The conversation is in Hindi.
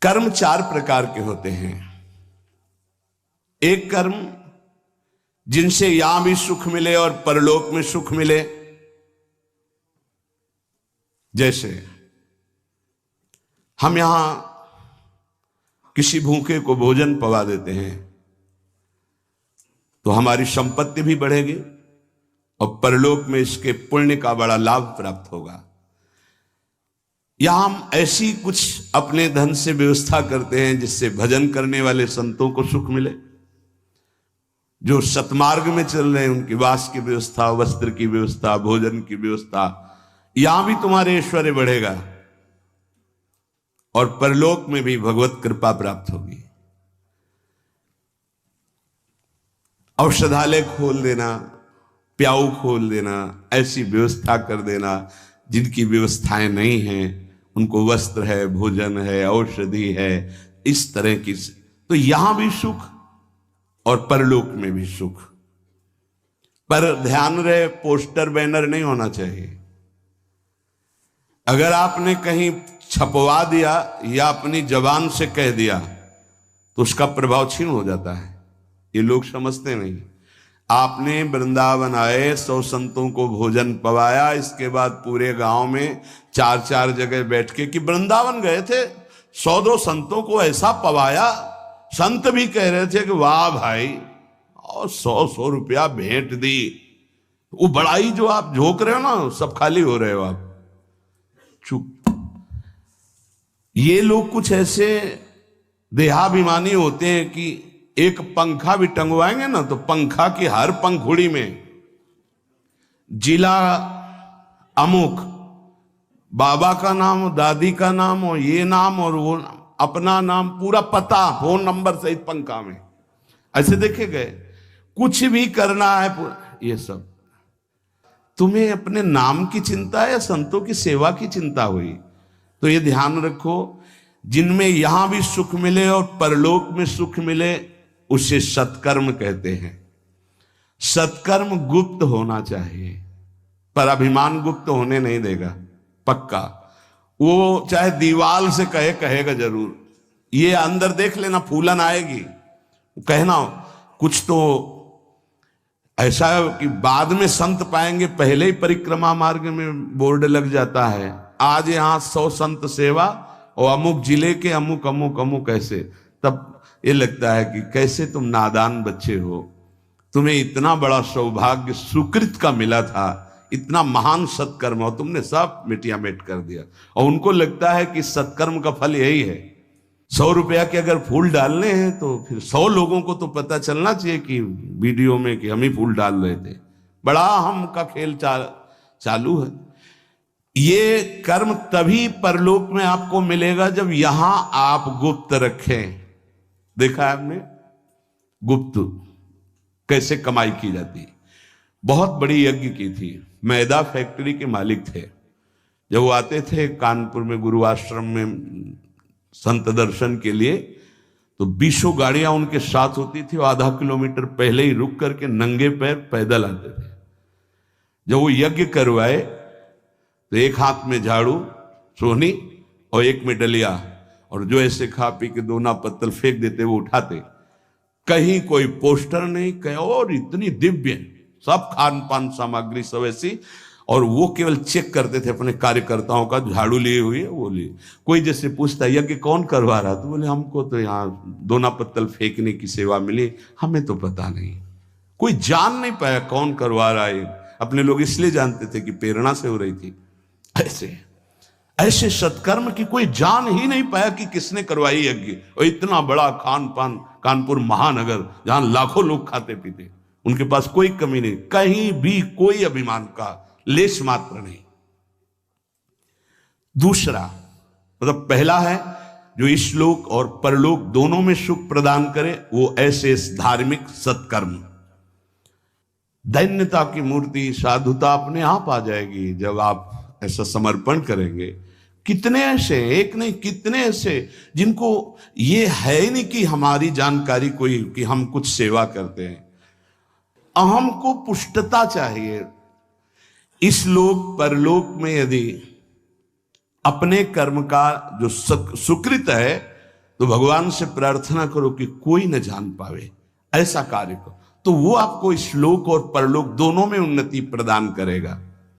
कर्म चार प्रकार के होते हैं। एक कर्म जिनसे यहां भी सुख मिले और परलोक में सुख मिले, जैसे हम यहां किसी भूखे को भोजन पवा देते हैं तो हमारी संपत्ति भी बढ़ेगी और परलोक में इसके पुण्य का बड़ा लाभ प्राप्त होगा। या हम ऐसी कुछ अपने धन से व्यवस्था करते हैं जिससे भजन करने वाले संतों को सुख मिले, जो सतमार्ग में चल रहे हैं उनकी वास की व्यवस्था, वस्त्र की व्यवस्था, भोजन की व्यवस्था, यहां भी तुम्हारे ऐश्वर्य बढ़ेगा और परलोक में भी भगवत कृपा प्राप्त होगी। औषधालय खोल देना, प्याऊ खोल देना, ऐसी व्यवस्था कर देना जिनकी व्यवस्थाएं नहीं हैं, उनको वस्त्र है, भोजन है, औषधि है, इस तरह की, तो यहां भी सुख और परलोक में भी सुख। पर ध्यान रहे, पोस्टर बैनर नहीं होना चाहिए। अगर आपने कहीं छपवा दिया या अपनी जबान से कह दिया तो उसका प्रभाव क्षीण हो जाता है, ये लोग समझते नहीं। आपने वृंदावन आए, 100 संतों को भोजन पवाया, इसके बाद पूरे गांव में 4-4 जगह बैठ के कि वृंदावन गए थे, 100-2 संतों को ऐसा पवाया, संत भी कह रहे थे कि वाह भाई, और 100-100 रुपया भेंट दी। वो बड़ाई जो आप झोंक रहे हो ना, सब खाली हो रहे हो आप। चुप। ये लोग कुछ ऐसे देहाभिमानी होते हैं कि एक पंखा भी टंगवाएंगे ना तो पंखा की हर पंखुड़ी में जिला अमुक, बाबा का नाम, दादी का नाम और ये नाम और वो नाम, अपना नाम, पूरा पता, फोन नंबर सहित पंखा में ऐसे देखे गए। कुछ भी करना है ये सब। तुम्हें अपने नाम की चिंता है या संतों की सेवा की चिंता हुई? तो ये ध्यान रखो, जिनमें यहां भी सुख मिले और परलोक में सुख मिले उसे सत्कर्म कहते हैं। सत्कर्म गुप्त होना चाहिए, पर अभिमान गुप्त होने नहीं देगा, पक्का। वो चाहे दीवाल से कहेगा जरूर। ये अंदर देख लेना, फूलन आएगी, कहना कुछ तो ऐसा कि बाद में संत पाएंगे, पहले ही परिक्रमा मार्ग में बोर्ड लग जाता है, आज यहां 100 संत सेवा और अमुक जिले के अमुक अमुक अमुक ऐसे। तब ये लगता है कि कैसे तुम नादान बच्चे हो, तुम्हें इतना बड़ा सौभाग्य सुकृत का मिला था, इतना महान सत्कर्म, और तुमने सब मिटिया मेट कर दिया। और उनको लगता है कि सत्कर्म का फल यही है। 100 रुपया के अगर फूल डालने हैं तो फिर 100 लोगों को तो पता चलना चाहिए कि वीडियो में कि हम ही फूल डाल रहे थे। बड़ा हम का खेल चालू है। ये कर्म तभी परलोक में आपको मिलेगा जब यहां आप गुप्त रखें। देखा है आपने गुप्त कैसे कमाई की जाती? बहुत बड़ी यज्ञ की थी। मैदा फैक्ट्री के मालिक थे। जब वो आते थे कानपुर में गुरु आश्रम में संत दर्शन के लिए, तो 20 गाड़ियां उनके साथ होती थी और आधा किलोमीटर पहले ही रुक करके नंगे पैर पैदल आते थे। जब वो यज्ञ करवाए तो एक हाथ में झाड़ू सोहनी और एक में डलिया, और जो ऐसे खा पी के दोना पत्तल फेंक देते वो उठाते। कहीं कोई पोस्टर नहीं, कहीं और इतनी दिव्य सब खान पान सामग्री सब ऐसी, और वो केवल चेक करते थे अपने कार्यकर्ताओं का, झाड़ू लिए हुए वो लिए। कोई जैसे पूछता यज्ञ कौन करवा रहा, तो बोले हमको तो यहाँ दोना पत्तल फेंकने की सेवा मिली, हमें तो पता नहीं। कोई जान नहीं पाया कौन करवा रहा है। अपने लोग इसलिए जानते थे कि प्रेरणा से हो रही थी। ऐसे सत्कर्म की कोई जान ही नहीं पाया कि किसने करवाई यज्ञ। और इतना बड़ा खान पान, कानपुर महानगर जहां लाखों लोग खाते पीते, उनके पास कोई कमी नहीं, कहीं भी कोई अभिमान का लेश मात्र नहीं। दूसरा मतलब पहला है जो इस लोक और परलोक दोनों में सुख प्रदान करे, वो ऐसे धार्मिक सत्कर्म। दैन्यता की मूर्ति, साधुता अपने आप आ जाएगी जब आप ऐसा समर्पण करेंगे। कितने ऐसे, एक नहीं कितने ऐसे जिनको ये है ही नहीं कि हमारी जानकारी कोई, कि हम कुछ सेवा करते हैं। अहम को पुष्टता चाहिए। इस लोक परलोक में यदि अपने कर्म का जो सुकृत है तो भगवान से प्रार्थना करो कि कोई न जान पावे, ऐसा कार्य करो, तो वो आपको इस लोक और परलोक दोनों में उन्नति प्रदान करेगा।